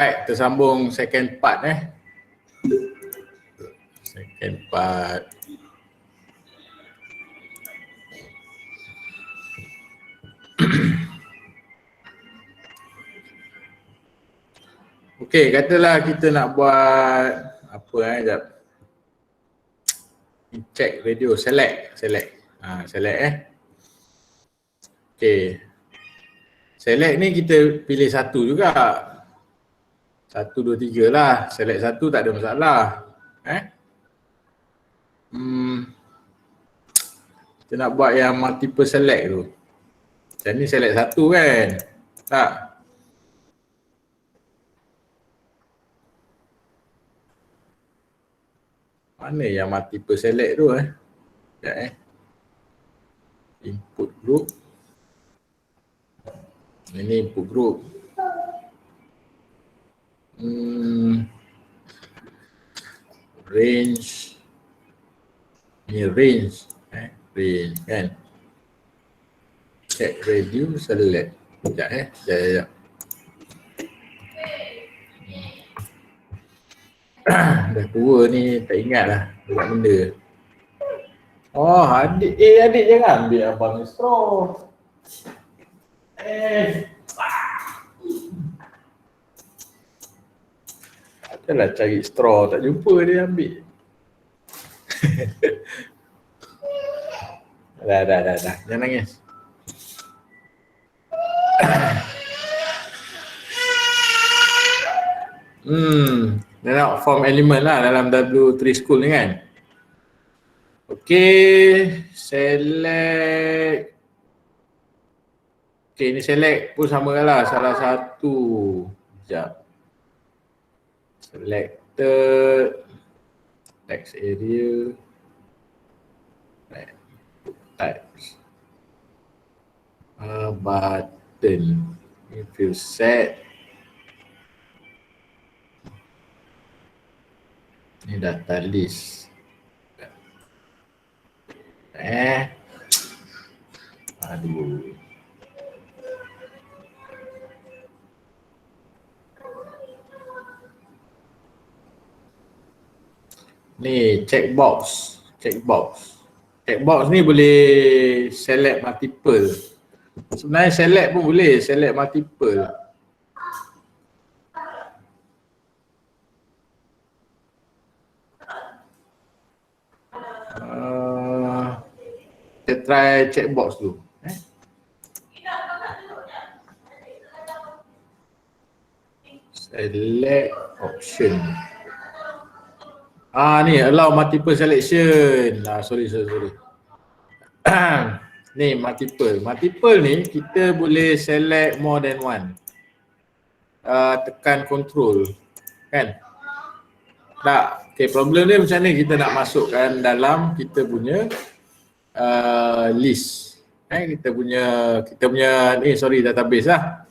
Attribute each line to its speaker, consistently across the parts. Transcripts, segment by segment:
Speaker 1: Baik, tersambung second part Second part. Okey, katalah kita nak buat apa jap. Check radio, select. Select Okey. Select ni kita pilih satu juga. 1, 2, 3 lah. Select satu tak ada masalah. Kita nak buat yang multiple select tu. Macam ni select satu kan? Tak? Mana yang multiple select tu Sekejap Input group. Ini input group. Range. Ini range. Range kan. Check radio select. Sekejap. Dah tua ni tak ingat lah banyak benda. Oh adik jangan ambil abang ni straw. Adalah cari straw tak jumpa dia ambil. Dah. Jangan nangis. Dia nak form element lah dalam W3 School ni kan. Okey, select. Okey, ni select pun sama lah salah satu. Sekejap. Selected. Text area. Types. Button. If you set. Ni data list. Aduh. Ni checkbox. Checkbox ni boleh select multiple. Sebenarnya select pun boleh, select multiple. Kita try checkbox dulu. Select option. Ni allow multiple selection. Sorry. Ni multiple. Multiple ni kita boleh select more than one. Tekan control. Kan? Tak. Okay, problem dia macam ni, kita nak masukkan dalam kita punya list. Kita punya database lah.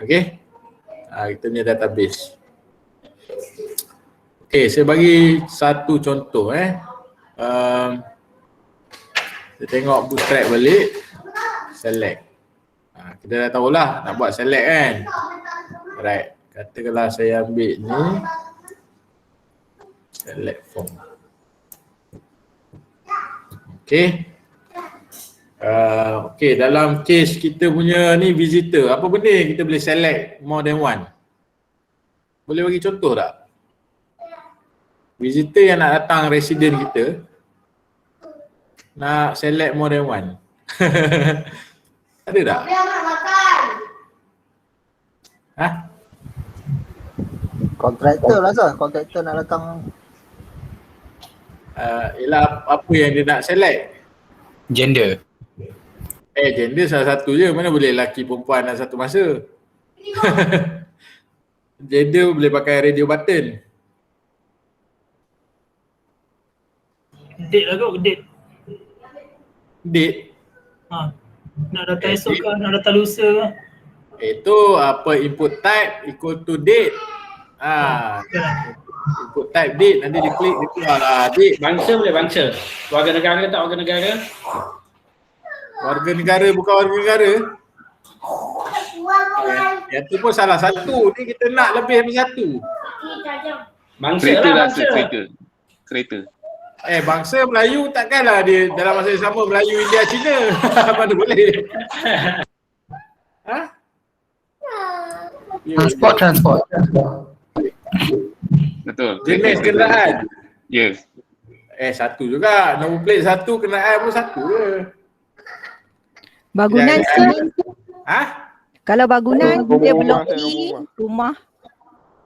Speaker 1: Okay. Kita punya database. Okay, saya bagi satu contoh kita tengok bootstrap balik. Select. Kita dah tahulah nak buat select kan. Right. Katakanlah saya ambil ni. Select form. Okay. Okay, dalam case kita punya ni visitor, apa benda yang kita boleh select more than one? Boleh bagi contoh tak? Visitor yang nak datang resident kita nak select more than one. Ada tak?
Speaker 2: Kontraktor lah Zul, kontraktor nak datang.
Speaker 1: Ialah apa yang dia nak select?
Speaker 3: Gender.
Speaker 1: Gender salah satu je, mana boleh lelaki perempuan dalam satu masa. Gender boleh pakai radio button.
Speaker 4: Date lah kot, date.
Speaker 1: Date?
Speaker 4: Nak datang esok ke, nak datang lusa ke?
Speaker 1: Itu apa, input type equal to date. Input type date, nanti dia klik, dia keluar lah date.
Speaker 5: Bangsa boleh bangsa. Warga negara tak warga negara?
Speaker 1: Warga negara bukan warga negara. Yang tu pun salah satu. Ni kita nak lebih daripada satu.
Speaker 4: Bangsa
Speaker 3: Kereta
Speaker 4: lah
Speaker 3: lah
Speaker 4: bangsa.
Speaker 3: sir, kereta.
Speaker 1: Bangsa Melayu takkanlah dia dalam masa yang sama Melayu, India, Cina. Mana boleh. Ha?
Speaker 2: Transport.
Speaker 3: Betul.
Speaker 1: Jenis kenderaan.
Speaker 3: Yes.
Speaker 1: Satu juga. Nombor plate satu, kenderaan pun satu je.
Speaker 5: Bangunan
Speaker 1: Ya,
Speaker 5: sir,
Speaker 1: Ha?
Speaker 5: kalau bangunan
Speaker 6: Rumah,
Speaker 5: dia blok
Speaker 6: saya
Speaker 5: E,
Speaker 6: rumah.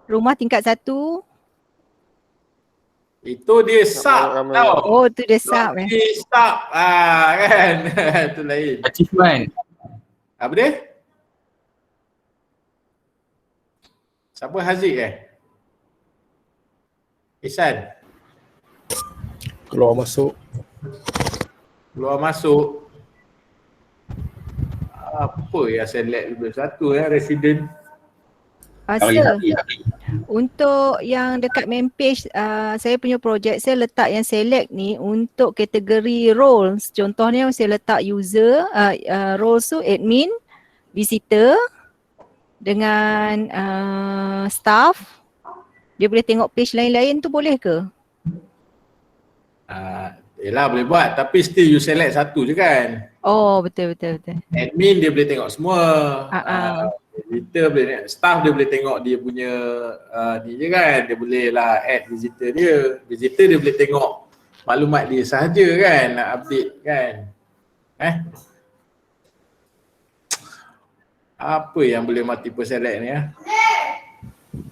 Speaker 5: rumah tingkat 1.
Speaker 1: Itu dia sub
Speaker 6: Ramai-
Speaker 1: tau.
Speaker 5: Oh tu dia sub eh.
Speaker 1: Dia sub. Kan. Itu lain.
Speaker 7: Achievement.
Speaker 1: Apa dia? Siapa Haziq Ihsan.
Speaker 6: Keluar masuk.
Speaker 1: Keluar masuk. Apa yang select dulu? Satu resident.
Speaker 5: Sir, untuk yang dekat main page saya punya projek saya letak yang select ni untuk kategori roles. Contohnya saya letak user, roles tu admin, visitor dengan staff. Dia boleh tengok page lain-lain tu boleh ke?
Speaker 1: Yelah boleh buat tapi still you select satu je kan.
Speaker 5: Oh betul.
Speaker 1: Admin dia boleh tengok semua. Visitor boleh tengok, staff dia boleh tengok dia punya ni je kan. Dia boleh lah add visitor dia. Visitor dia boleh tengok maklumat dia sahaja kan, nak update kan. Apa yang boleh multiple select ni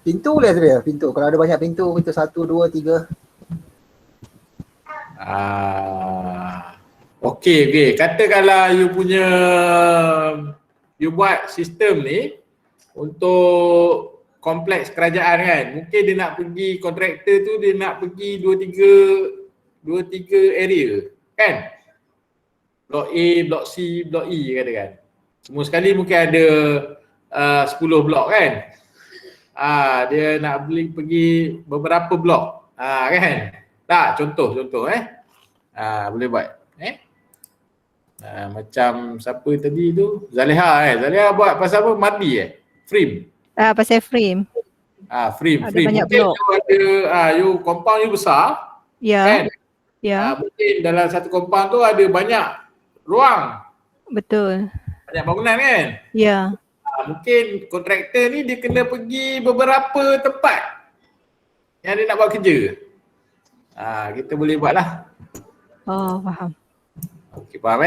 Speaker 2: Pintu boleh tu dia, pintu. Kalau ada banyak pintu 1, 2, 3.
Speaker 1: Okey. Katakanlah you buat sistem ni untuk kompleks kerajaan kan. Mungkin dia nak pergi, kontraktor tu dia nak pergi 2-3 area kan. Blok A, blok C, blok E katakan. Semua sekali mungkin ada 10 blok kan. Dia nak pergi beberapa blok. Kan. Tak, contoh boleh buat. Macam siapa tadi tu? Zaleha Zaleha buat pasal apa? Madi Frame.
Speaker 5: Pasal frame.
Speaker 1: Frame.
Speaker 5: Ada banyak
Speaker 1: Mungkin
Speaker 5: blok.
Speaker 1: you ada compound you besar
Speaker 5: Ya.
Speaker 1: kan?
Speaker 5: Ya.
Speaker 1: Mungkin dalam satu compound tu ada banyak ruang,
Speaker 5: Betul.
Speaker 1: banyak bangunan kan?
Speaker 5: Ya.
Speaker 1: Mungkin kontraktor ni dia kena pergi beberapa tempat yang dia nak buat kerja. Kita boleh buat lah.
Speaker 5: Oh faham.
Speaker 1: Okey, faham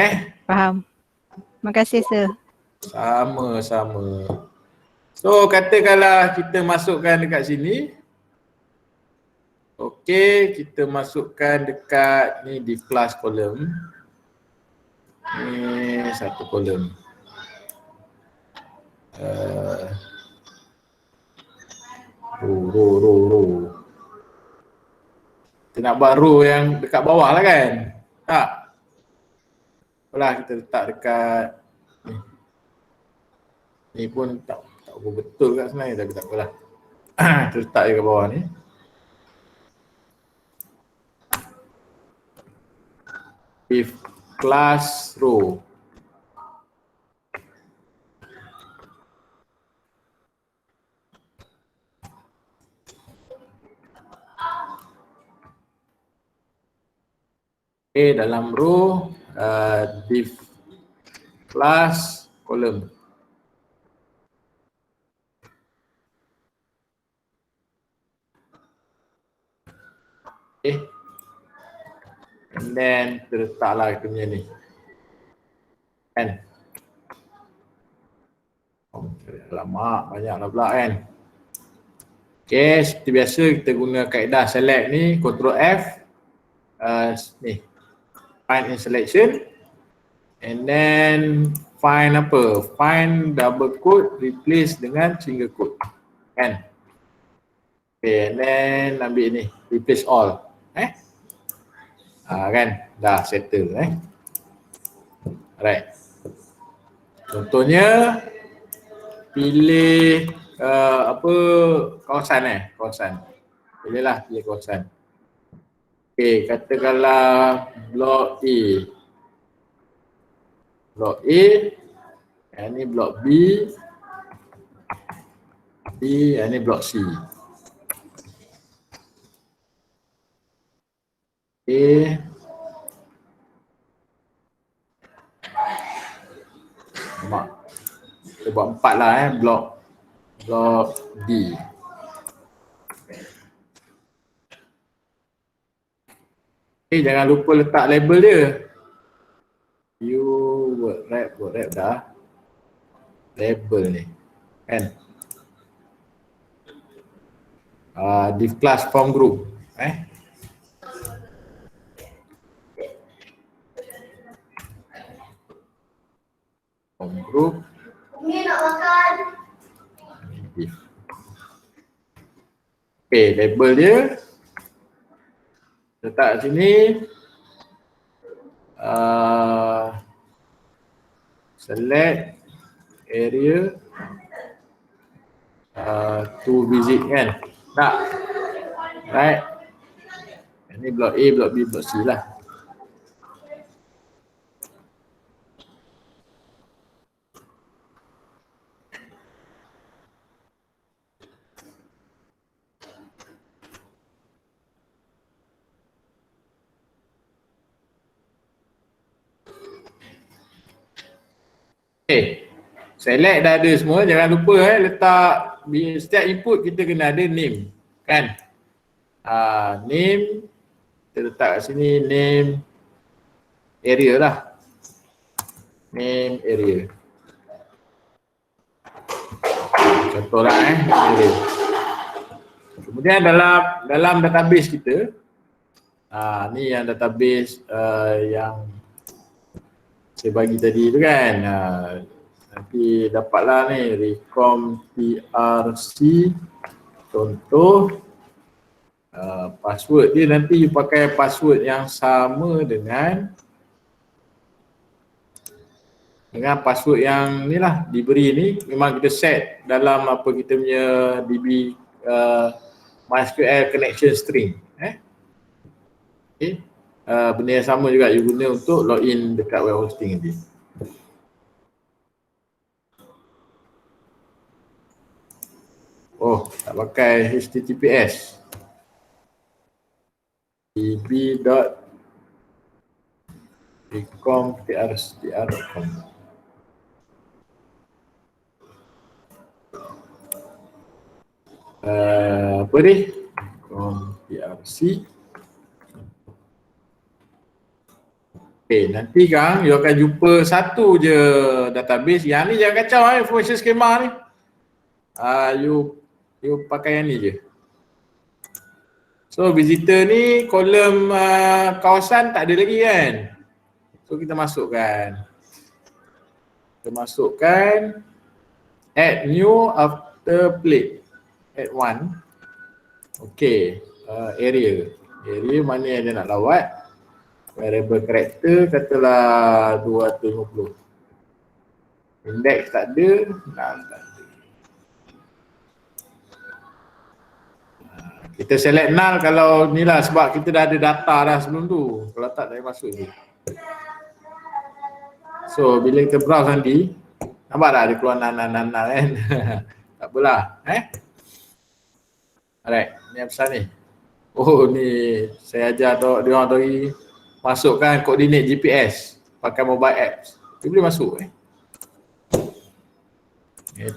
Speaker 5: Faham. Terima kasih sir.
Speaker 1: Sama-sama. So katakanlah kita masukkan dekat sini. Okey, kita masukkan dekat ni div class column. Ni satu column. Row. Kita nak buat row yang dekat bawah lah kan? Tak? Apalah kita letak dekat ni. Ni pun tak betul kat sebenarnya tapi tak apalah. Kita letak je kat bawah ni. If class row. Dalam row div class column. And then kita letaklah kita punya ni kan. Alamak banyaklah pula kan. Okay, seperti biasa kita guna kaedah select ni, Ctrl F ni find in selection and then find apa? Find double quote replace dengan single quote kan. Okay, and then ambil ni replace all kan dah settle alright. Contohnya pilih kawasan pilihlah pilih kawasan. Okay, katakanlah blok A Yang ni blok B, yang ni blok C. Okay. Nampak? Kita buat 4 lah blok D. Okay, jangan lupa letak label dia. Word wrap dah. Label ni. Kan? Div class form group. Form group.
Speaker 6: Ini nak makan.
Speaker 1: Div. Okay, label dia. Letak sini. Select area to visit kan. Tak. Right. Ini blok A, blok B, blok C lah. Okay, select dah ada semua, jangan lupa letak setiap input kita kena ada name kan. Name kita letak kat sini, name area lah. Name area. Contoh lah area. Kemudian dalam database kita, ni yang database yang saya bagi tadi tu kan. Nanti dapatlah ni Recom TRC contoh. Password dia nanti you pakai password yang sama dengan password yang ni lah diberi ni. Memang kita set dalam apa kita punya DB MySQL connection string. Okay. Benda yang sama juga you guna untuk login dekat web hosting nanti. Oh, tak pakai HTTPS. db.recom.trstr.com. Apa ni? .trc. Okay, nanti kan you akan jumpa satu je database. Yang ni jangan kacau information schema ni. You pakai yang ni je. So visitor ni kolom kawasan tak ada lagi kan. So kita masukkan. Add new after plate. Add one. Okay, area mana yang dia nak lawat. Variable character katalah 250. Index tak ada, null tak ada. Kita select null kalau ni lah sebab kita dah ada data dah sebelum tu. Kalau tak payah masuk ni. So bila kita browse nanti, nampak tak ada keluar null kan. Tak apalah. Alright, ni apa pasal ni? Oh ni saya ajar dia orang tadi masukkan koordinat GPS pakai mobile apps. Dia boleh masuk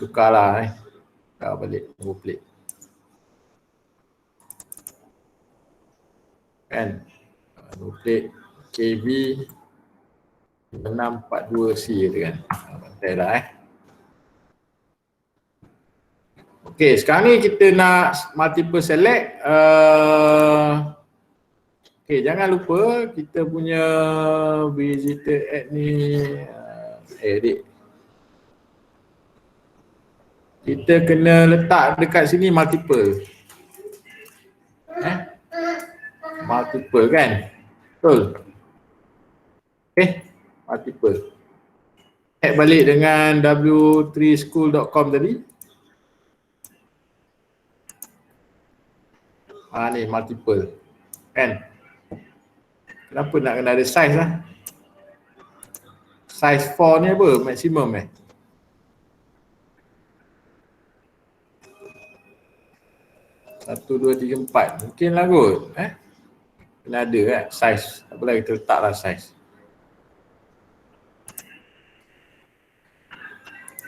Speaker 1: tukarlah tukar balik number plate. Kan number plate KB 642C tu kan. Bantai lah Okey, sekarang ni kita nak multiple select. Okey, jangan lupa kita punya visitor add ni edit. Kita kena letak dekat sini multiple. Multiple kan? Betul? Okey, multiple. Add balik dengan w3school.com tadi. Ni multiple. Kan? Kenapa nak kena ada size lah? Size 4 ni apa? Maksimum 1, 2, 3, 4. Mungkin lah kot. Kena ada kan size. Tak apalah kita letaklah size.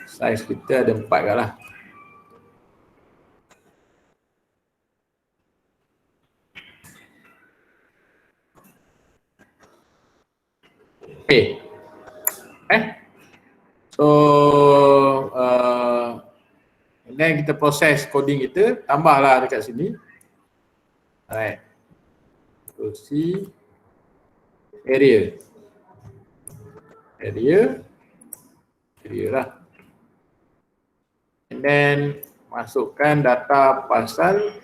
Speaker 1: Size kita ada 4 kat lah. Okay. So then kita proses coding kita, tambahlah dekat sini. Alright. So C area lah. And then masukkan data pasal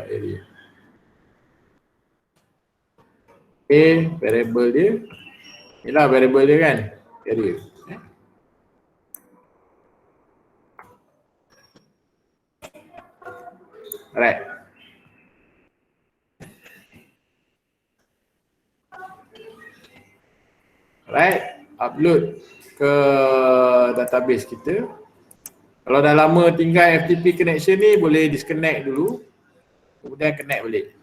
Speaker 1: area. Okay, variable dia. Inilah variable dia kan, area. Alright. Alright, upload ke database kita. Kalau dah lama tinggal FTP connection ni, boleh disconnect dulu. Kemudian connect balik.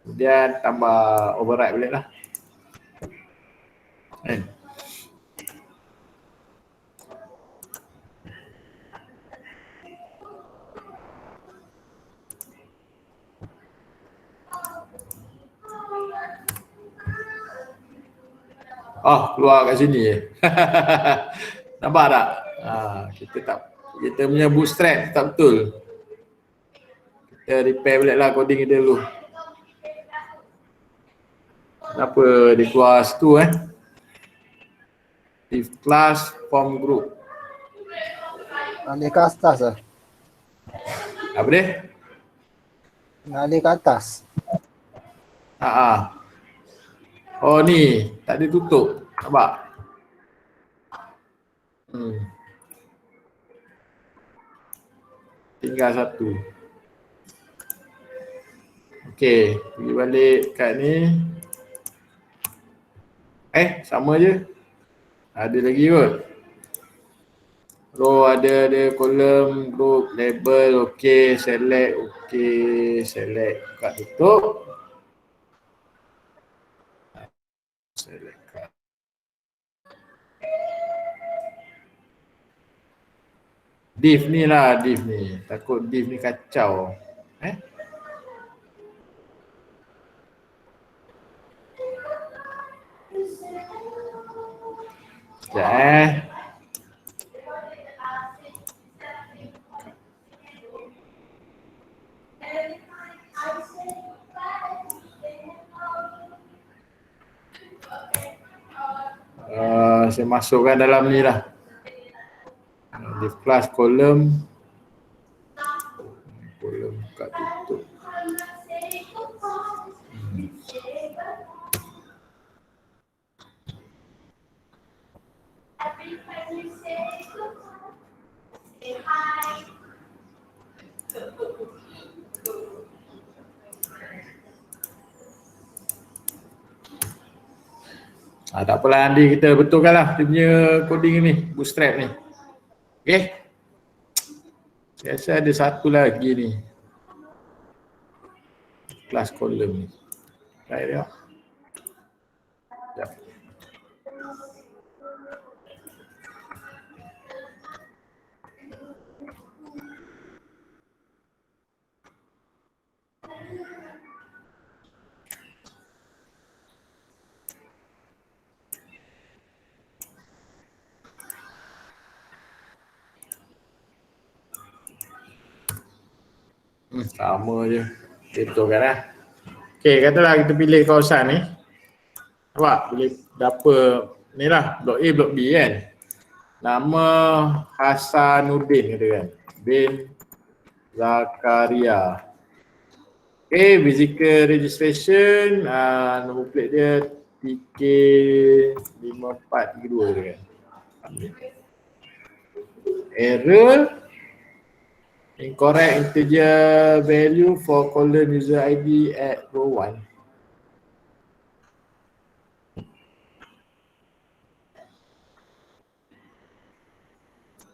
Speaker 1: Kemudian tambah override balik lah. Oh, keluar kat sini je. Nampak tak? Kita punya bootstrap tak betul. Kita repair balik lah coding kita dulu. Kenapa dia keluar situ If class form group.
Speaker 2: Alih ke atas lah.
Speaker 1: Apa dia?
Speaker 2: Alih ke atas.
Speaker 1: Oh ni, tak ada tutup. Nampak? Tinggal satu. Okey, pergi balik kat ni. Sama je. Ada lagi kot. Row ada kolom, group, label, okey, select, buka tutup. Select. Div ni lah, div ni. Takut div ni kacau. Sekejap saya masukkan dalam ni lah. Div class kolom buka tutup. Tak apalah, nanti kita betulkan lah dia punya coding ni, bootstrap ni. Okay. Saya rasa ada satu lagi ni. Class column ni. Try dia. Sekejap. Sama je. Kita betulkan lah. Okay, katalah kita pilih kawasan ni. Nampak? Pilih dapur ni lah. Blok A, blok B kan. Nama Hasanuddin kata kan. Bin Zakaria. Okay, physical registration. Nombor plate dia TK5432 kata kan. Error. Incorrect integer value for column user ID at row 1.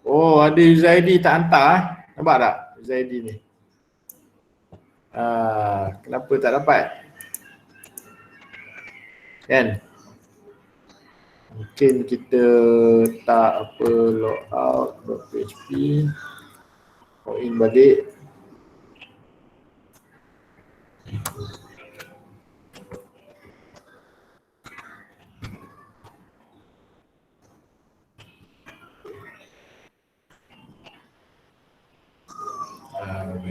Speaker 1: Oh, ada user ID tak hantar Nampak tak user ID ni? Kenapa tak dapat? Kan? Mungkin kita tak apa logout.php, login balik.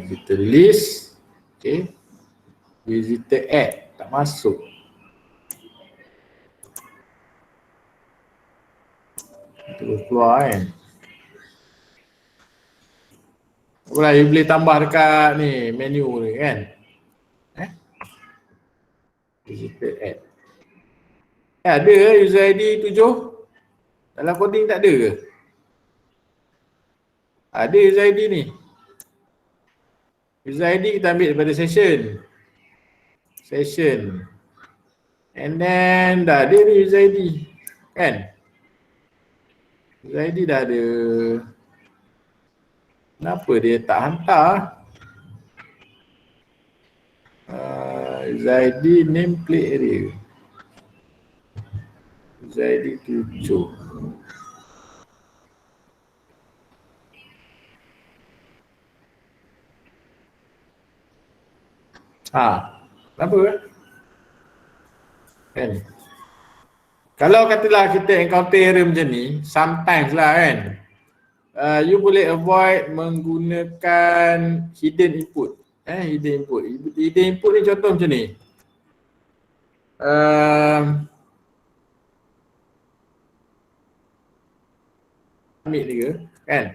Speaker 1: Visitor list, okay. Visitor add tak masuk. Terus keluar kan. Boleh, you boleh tambah dekat ni menu ni kan. Visitor add. Ada ke user ID 7? Dalam coding tak ada ke? Ada user ID ni. User ID kita ambil daripada session. And then dah ada ni user ID. Kan? User ID dah ada. Kenapa dia tak hantar? User ID nameplate area. User ID 7. Kenapa? Kan? Kalau katalah kita encounter error macam ni, sometimes lah kan, you boleh avoid menggunakan hidden input. Hidden input ni contoh macam ni. Ambil ni ke, kan?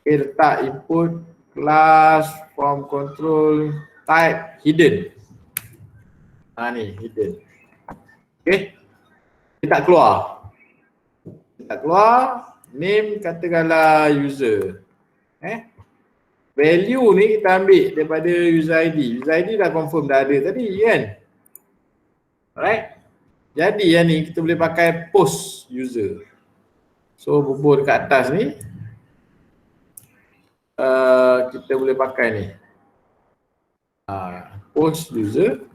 Speaker 1: Okay, letak input class form control type hidden. Ni hidden. Okay. Dia tak keluar. Name katakanlah user. Value ni kita ambil daripada user ID. User ID dah confirm dah ada tadi kan. Alright. Jadi yang ni kita boleh pakai post user. So bubuh dekat atas ni. Kita boleh pakai ni. Post user.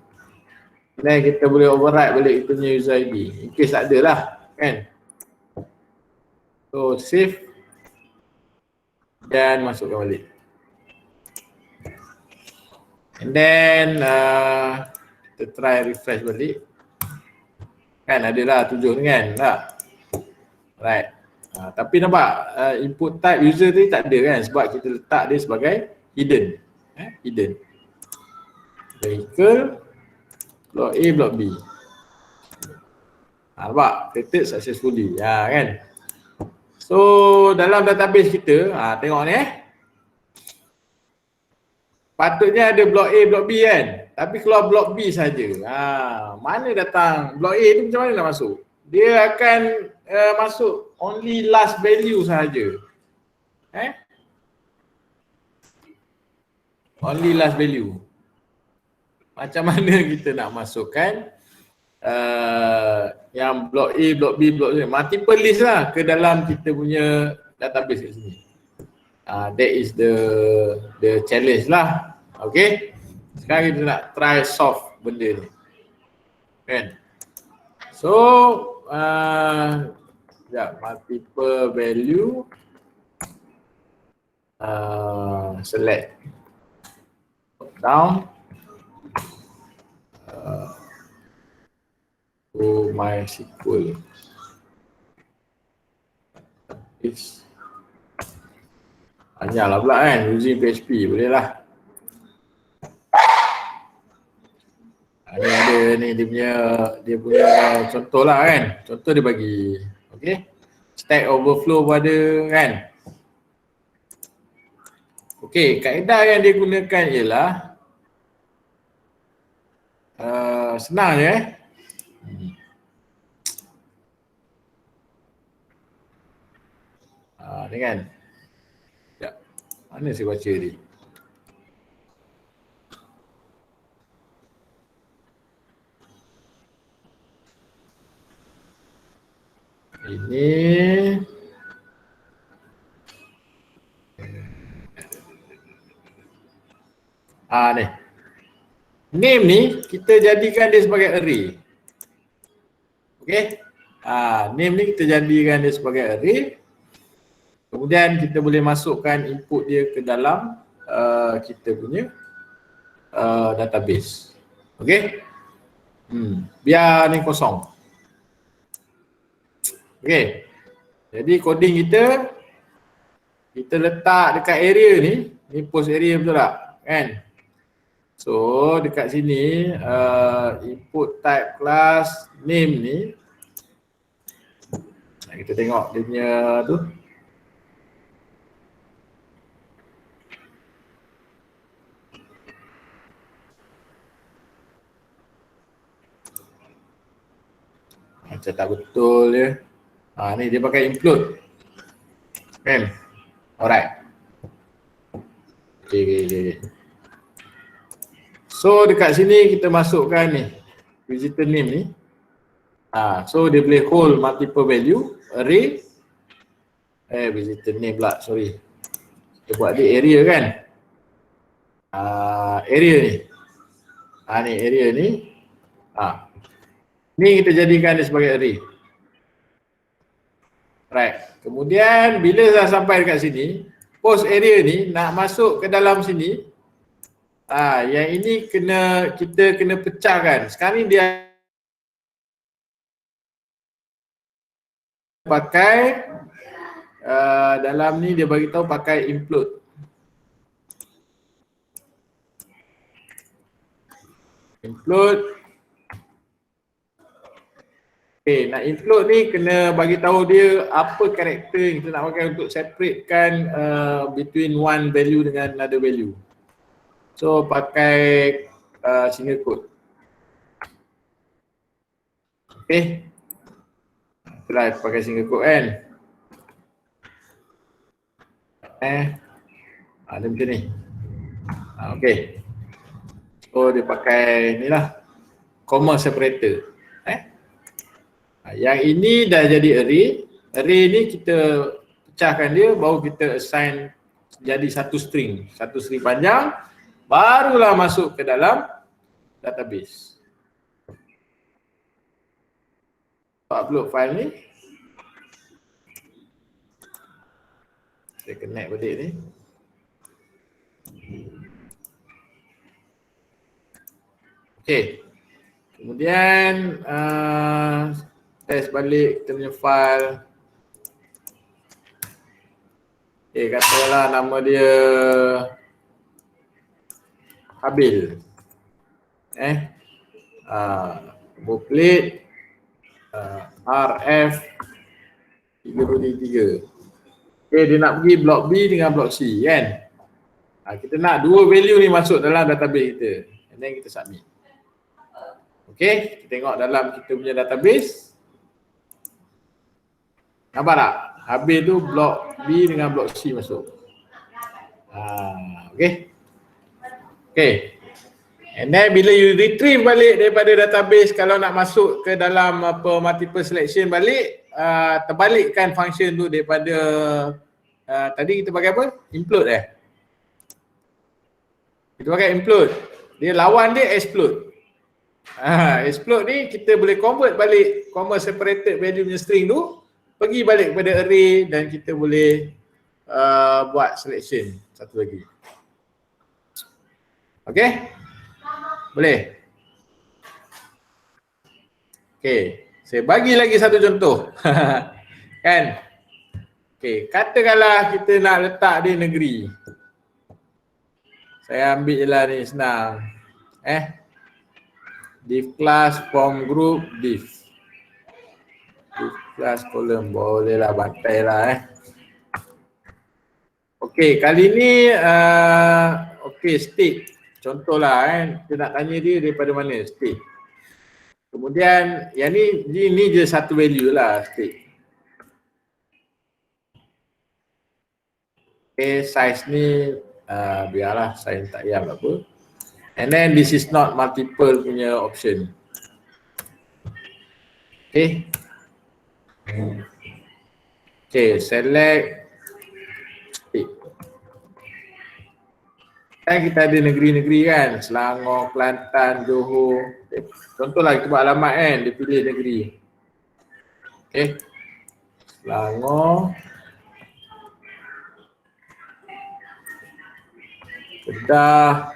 Speaker 1: Dan kita boleh override balik kita punya user ID. In case tak ada lah kan. So save. Dan masukkan balik. And then kita try refresh balik. Kan ada lah 7 ni kan. Tak? Right. Tapi nampak input type user tadi tak ada kan. Sebab kita letak dia sebagai hidden. Hidden. Vehicle. Block A, block B. Nampak? Created successfully. Kan? So, dalam database kita, tengok ni patutnya ada block A, block B kan? Tapi keluar block B saja. Mana datang? Block A tu macam mana nak masuk? Dia akan masuk only last value sahaja. Only last value. Macam mana kita nak masukkan yang block A, block B, block C, multiple list lah ke dalam kita punya database kat sini. That is the challenge lah. Okay. Sekarang kita nak try solve benda ni. Kan? So, multiple value, select down. MySQL. Banyaklah pula kan using PHP, boleh lah. Ni ada ni dia punya contoh lah kan. Contoh dia bagi. Okay. Stack Overflow pada kan. Okay, kaedah yang dia gunakan ialah senang je ni kan. Mana saya baca ni? Ini Ni. Name ni kita jadikan dia sebagai array. Okey. Name ni kita jadikan dia sebagai array. Kemudian kita boleh masukkan input dia ke dalam kita punya database. Okey. Biar ni kosong. Okey. Jadi coding kita letak dekat area ni post area betul tak? Kan? So dekat sini input type class name ni kita tengok dia punya tu. Macam tak betul dia. Ni dia pakai include. Kan? Alright. Okay. So dekat sini kita masukkan ni visitor name ni. So dia boleh hold multiple value array. Visitor name pula, sorry. Kita buat dia area kan. Area ni. Ni area ni. Ni kita jadikan dia sebagai array. Right. Kemudian bila dah sampai dekat sini, post area ni nak masuk ke dalam sini. Yang ini kita kena pecahkan. Sekarang ni dia pakai dalam ni dia bagi tahu pakai include. Okay, nak include ni kena bagi tahu dia apa karakter yang kita nak pakai untuk separatekan between one value dengan another value. So pakai single quote. Okay. Itulah pakai single quote kan. Dia macam ni. Okay. So dia pakai ni lah, comma separator. Yang ini dah jadi array. Array ni kita pecahkan dia, baru kita assign jadi satu string panjang, barulah masuk ke dalam database. Upload file ni. Saya connect balik ni. Okay. Kemudian test balik kita punya file. Okay, katalah nama dia Habil. Booklet RF 323. Okay, dia nak pergi blok B dengan blok C kan. Kita nak dua value ni masuk dalam database kita. And then kita submit. Okay, kita tengok dalam kita punya database. Nampak tak? Habis tu blok B dengan blok C masuk. Okay. Okay. And then bila you retrieve balik daripada database, kalau nak masuk ke dalam multiple selection balik, terbalikkan function tu daripada tadi kita pakai apa? Include Kita pakai include. Dia lawan dia explode. Explode ni kita boleh convert balik comma separated value punya string tu, pergi balik kepada array dan kita boleh buat selection satu lagi. Okay? Boleh? Okay, saya bagi lagi satu contoh. Kan? Okay, katakanlah kita nak letak dia negeri. Saya ambil je lah ni, senang. Div class form group div. Div class column, boleh lah, bantai lah Okay, kali ni okay, state. Contohlah kita nak tanya dia daripada mana state. Kemudian yang ni je satu value lah state. Okay, size ni biarlah saya tak payah apa. And then this is not multiple punya option. Okay. Okay, select state. Kan kita ada negeri-negeri kan, Selangor, Kelantan, Johor. Contohlah kita buat alamat kan, dia pilih negeri. Okay. Selangor, Kedah,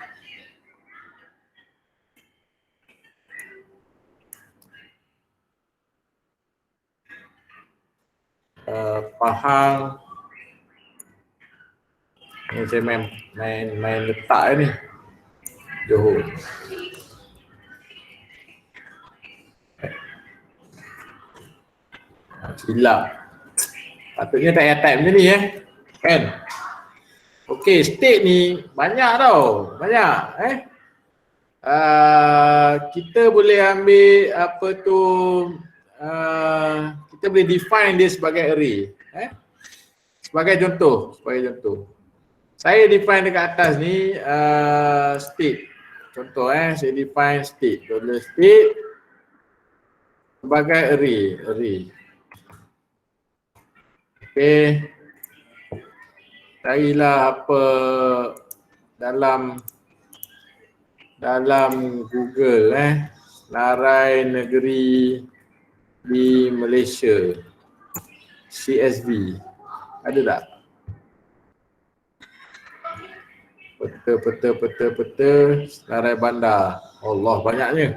Speaker 1: Pahang. Ni saya main letak ni. Johor. Silap. Patutnya tak payah type macam ni kan. Okey, state ni banyak tau. Banyak kita boleh ambil apa tu, kita boleh define dia sebagai array. Sebagai contoh. Saya define dekat atas ni state. Contoh saya define state. State sebagai array. Okey. Carilah apa dalam Google senarai negeri di Malaysia. CSV. Ada tak? Peta senarai bandar. Allah, banyaknya.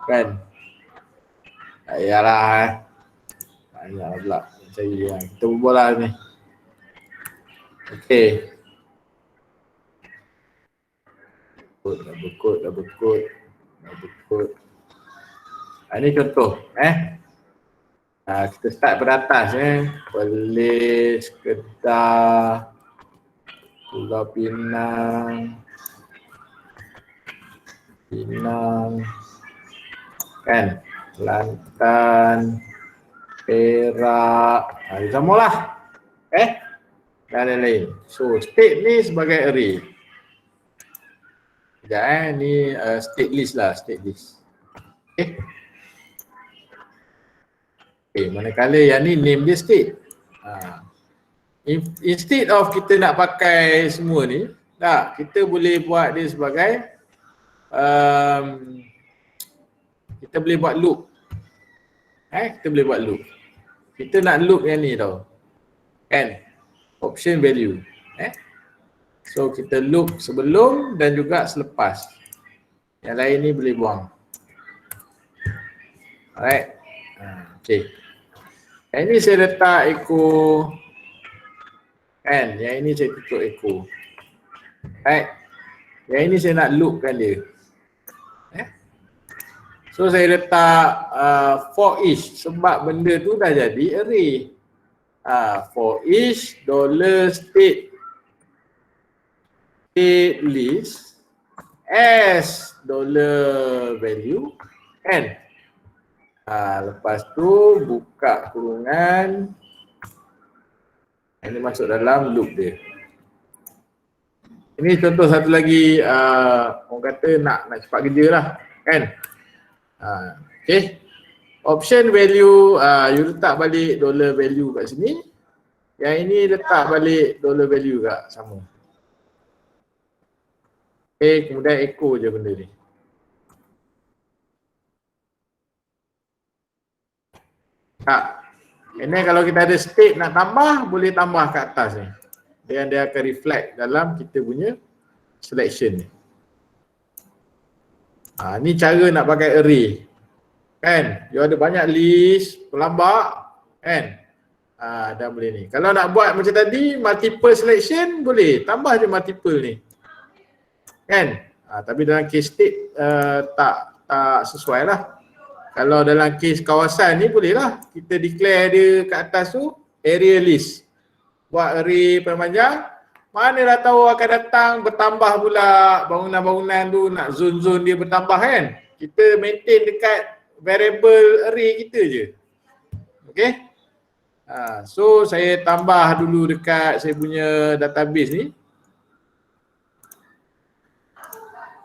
Speaker 1: Kan? Ayalah. Banyak pula cari kita berbual lah ni. Okey. Double quote. Ini contoh kita start pada atas Perlis, Kedah, Pulau Pinang kan, Kelantan, Perak, sama lah dan lain-lain. So state ni sebagai array. Sekejap ni state list lah, state list. Manakala yang ni name dia state. Instead of kita nak pakai semua ni, tak, kita boleh buat dia sebagai kita boleh buat loop. Kita boleh buat loop. Kita nak loop yang ni tau. Kan? Option value. So kita loop sebelum dan juga selepas. Yang lain ni boleh buang. Alright. Okay. Yang ini saya letak echo. Kan? Yang ini saya tutup echo. Alright. Yang ini saya nak loopkan dia. So saya letak for each sebab benda tu dah jadi array. For each $state list as $value kan. Lepas tu buka kurungan. Ini masuk dalam loop dia. Ini contoh satu lagi orang kata nak cepat kerja lah kan. Okay. Option value you letak balik $value kat sini. Yang ini letak balik $value kat sama. Okay, kemudian echo je benda ni. Ini kalau kita ada state nak tambah, boleh tambah kat atas ni. Dan dia akan reflect dalam kita punya selection ni. Ni cara nak pakai array. Kan? You ada banyak list, pelambak kan? Dah boleh ni. Kalau nak buat macam tadi, multiple selection boleh. Tambah je multiple ni. Kan? Tapi dalam case state tak sesuai lah. Kalau dalam case kawasan ni boleh lah. Kita declare dia kat atas tu area list. Buat array panjang. Mana dah tahu akan datang bertambah pula bangunan-bangunan tu, nak zone-zone dia bertambah kan. Kita maintain dekat variable array kita je. Okay. So saya tambah dulu dekat saya punya database ni.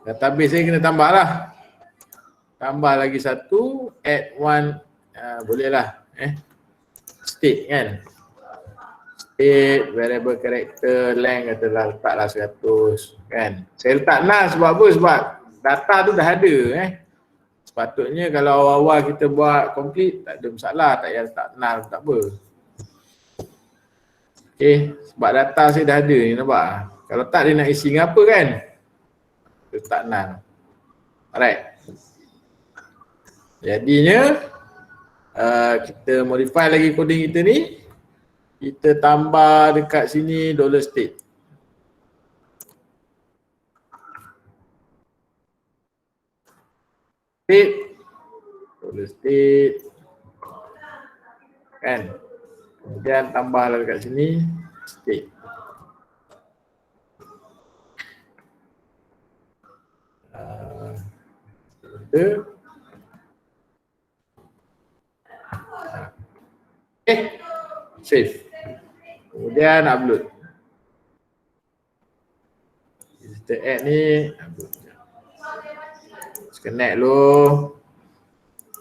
Speaker 1: Database saya kena tambah lah. Tambah lagi satu, add one, boleh lah state kan. State, variable character, length katalah letaklah 100 kan. Saya letak null sebab apa? Sebab data tu dah ada Sepatutnya kalau awal-awal kita buat complete tak ada masalah, tak payah letak null tak apa. Okey, sebab data saya dah ada ni nampak. Kalau tak dia nak isi dengan apa kan? Letak null. Alright. Jadinya kita modify lagi coding kita ni. Kita tambah dekat sini $state. State kan. Kemudian tambahlah dekat sini state. Save. Kemudian upload. Kita add ni upload. Connect dulu.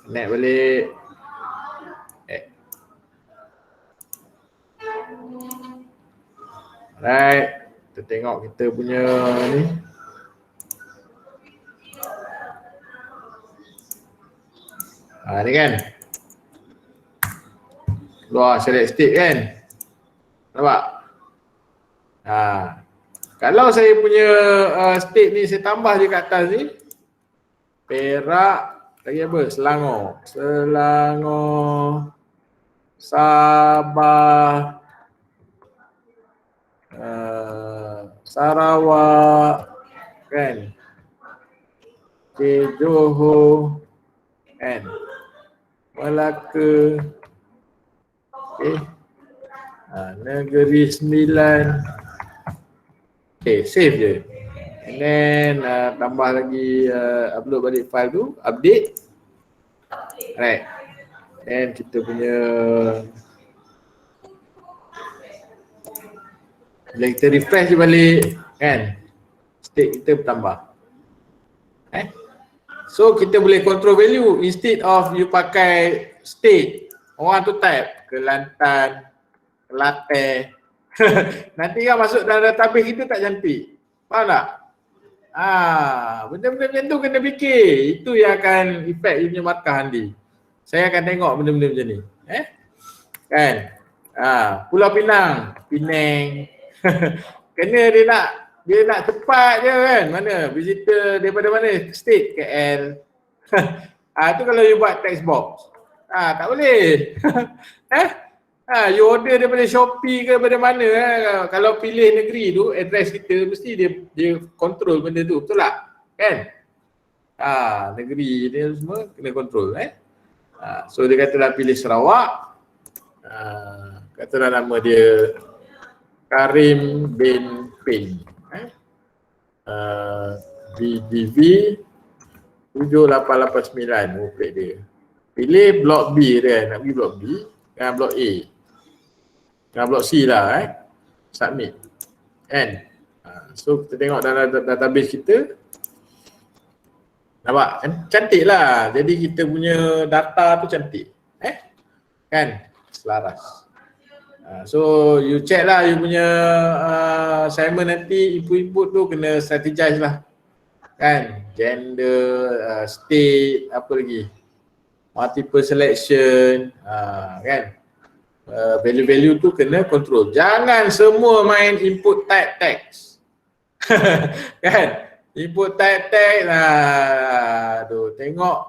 Speaker 1: Connect balik. Add. Alright. Kita tengok kita punya ni. Ni kan. Keluar select state kan. Nampak? Kalau saya punya state ni saya tambah je kat atas ni. Perak lagi apa? Selangor. Selangor. Sabah. Sarawak kan. Johor kan. Melaka. Okey. Negeri Sembilan. Okey, save je. And then tambah lagi upload balik file tu, update. Alright. And kita punya bila kita refresh je balik kan, state kita bertambah. So kita boleh control value instead of you pakai state. Orang tu type Kelantan, Kelantan. Nanti kan masuk dalam database kita tak cantik. Faham tak? Benda-benda macam tu kena fikir. Itu yang akan efek you punya markah nanti. Saya akan tengok benda-benda macam ni. Kan? Pulau Pinang, Penang. Kena dia nak cepat je kan. Mana? Visitor daripada mana? State KL. Tu kalau you buat text box. Tak boleh. You order daripada Shopee ke daripada mana kalau pilih negeri tu, address kita mesti dia control benda tu, betul tak? Kan? Negeri dia semua kena control so dia katalah pilih Sarawak. Katalah nama dia Karim bin Pin. BDV 7889 plate dia. Pilih blok B dia, nak pergi blok B dengan blok A. Dengan blok C lah submit. Kan? So kita tengok dalam database kita. Nampak? Cantik lah. Jadi kita punya data tu cantik. Kan? Selaras. So you check lah you punya assignment nanti, input-input tu kena strategize lah. Kan? Gender, state, apa lagi? Multiple selection, kan? Value-value tu kena control. Jangan semua main input type text. Kan? Input type text, tu tengok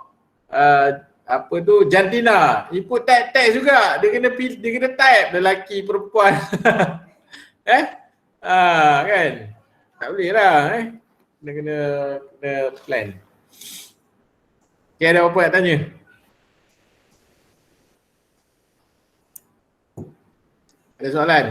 Speaker 1: apa tu jantina, input type text juga. Dia kena type lelaki perempuan. Kan? Tak boleh lah kena plan. Okay, ada apa nak tanya? Ada soalan?